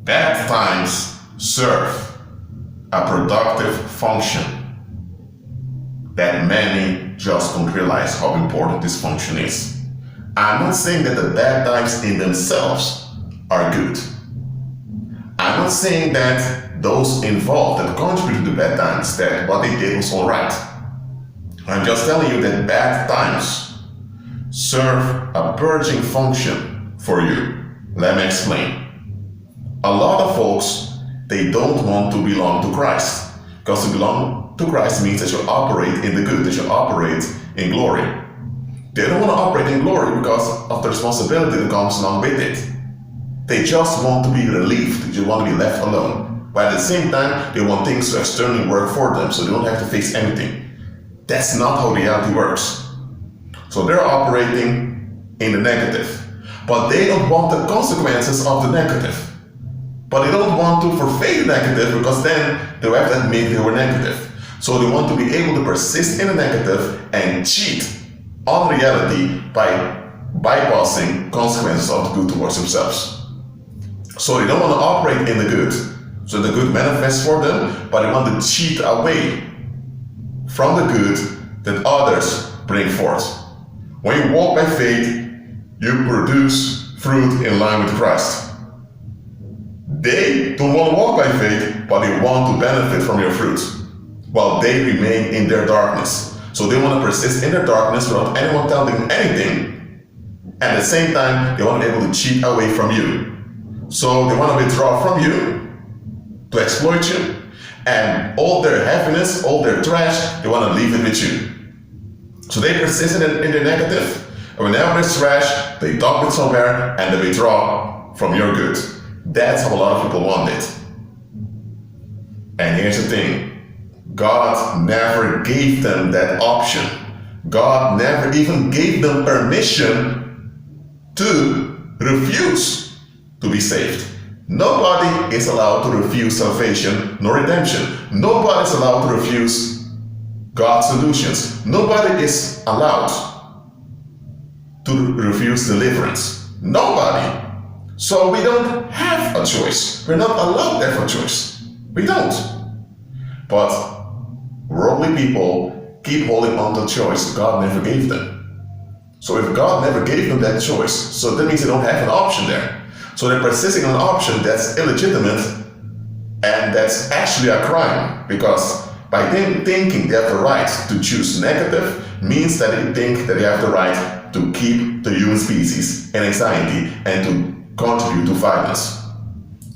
Bad times serve a productive function that many just don't realize how important this function is. I'm not saying that the bad times in themselves are good. I'm not saying that those involved that contribute to the bad times, that what they did was all right. I'm just telling you that bad times serve a purging function for you. Let me explain. A lot of folks, they don't want to belong to Christ. Because to belong to Christ means that you operate in the good, that you operate in glory. They don't want to operate in glory because of the responsibility that comes along with it. They just want to be relieved, they want to be left alone. But at the same time, they want things to externally work for them so they don't have to face anything. That's not how reality works. So they're operating in the negative. But they don't want the consequences of the negative. But they don't want to forfeit the negative because then they will have to admit they were negative. So they want to be able to persist in the negative and cheat on reality by bypassing consequences of the good towards themselves. So they don't want to operate in the good. So the good manifests for them, but they want to cheat away from the good that others bring forth. When you walk by faith, you produce fruit in line with Christ. They don't want to walk by faith, but they want to benefit from your fruit, while they remain in their darkness. So they want to persist in their darkness without anyone telling them anything, and at the same time, they want to be able to cheat away from you. So they want to withdraw from you, to exploit you, and all their happiness, all their trash, they want to leave it with you. So they persist in the negative, and whenever there's trash, they dump it somewhere and they withdraw from your good. That's how a lot of people want it. And here's the thing. God never gave them that option. God never even gave them permission to refuse to be saved. Nobody is allowed to refuse salvation nor redemption. Nobody is allowed to refuse God's solutions. Nobody is allowed to refuse deliverance. Nobody. So we don't have a choice. We're not allowed to have a choice. We don't. But worldly people keep holding on to the choice God never gave them. So if God never gave them that choice, so that means they don't have an option there. So they're persisting on an option that's illegitimate, and that's actually a crime, because by them thinking they have the right to choose negative means that they think that they have the right to keep the human species in anxiety and to contribute to violence.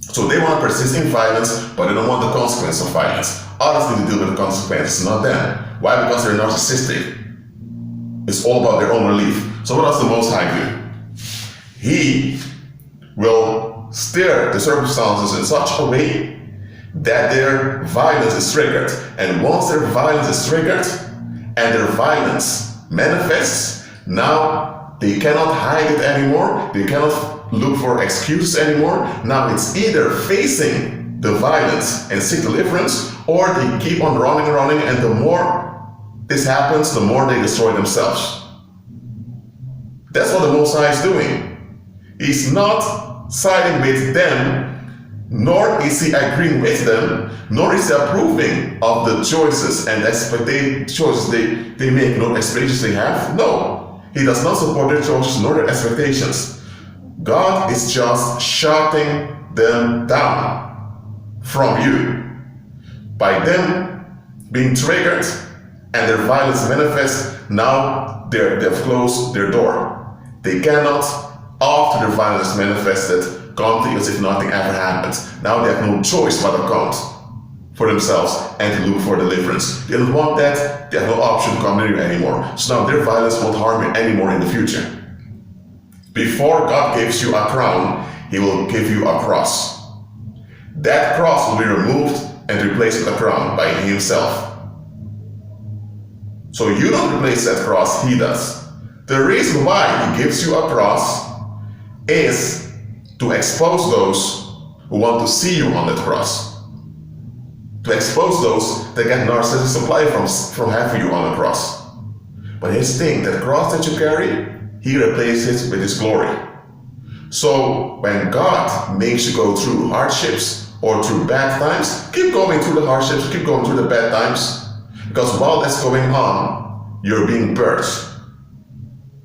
So they want to persist in violence, but they don't want the consequence of violence. Others need to deal with the consequences, not them. Why? Because they're narcissistic. It's all about their own relief. So what does the Most High do? He will steer the circumstances in such a way that their violence is triggered. And once their violence is triggered and their violence manifests, now they cannot hide it anymore. They cannot look for excuses anymore. Now it's either facing the violence and seek deliverance, or they keep on running, and the more this happens, the more they destroy themselves. That's what the Most High is doing. He's not siding with them, nor is he agreeing with them, nor is he approving of the choices and choices they make, no expectations they have. No, he does not support their choices nor their expectations. God is just shutting them down from you. By them being triggered and their violence manifests, now they've closed their door. They cannot, after their violence manifested, continue as if nothing ever happened. Now they have no choice but to count for themselves and to look for deliverance. They don't want that, they have no option to come near you anymore. So now their violence won't harm you anymore in the future. Before God gives you a crown, he will give you a cross. That cross will be removed and replaced with a crown by himself. So you don't replace that cross, he does. The reason why he gives you a cross is to expose those who want to see you on that cross. To expose those that get narcissistic supply from having you on the cross. But here's the thing, that cross that you carry, he replaces it with his glory. So when God makes you go through hardships or through bad times, keep going through the hardships, keep going through the bad times. Because while that's going on, you're being birthed.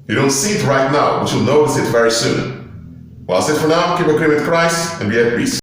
You don't see it right now, but you'll notice it very soon. Well, that's it for now. Keep agreeing with Christ and be at peace.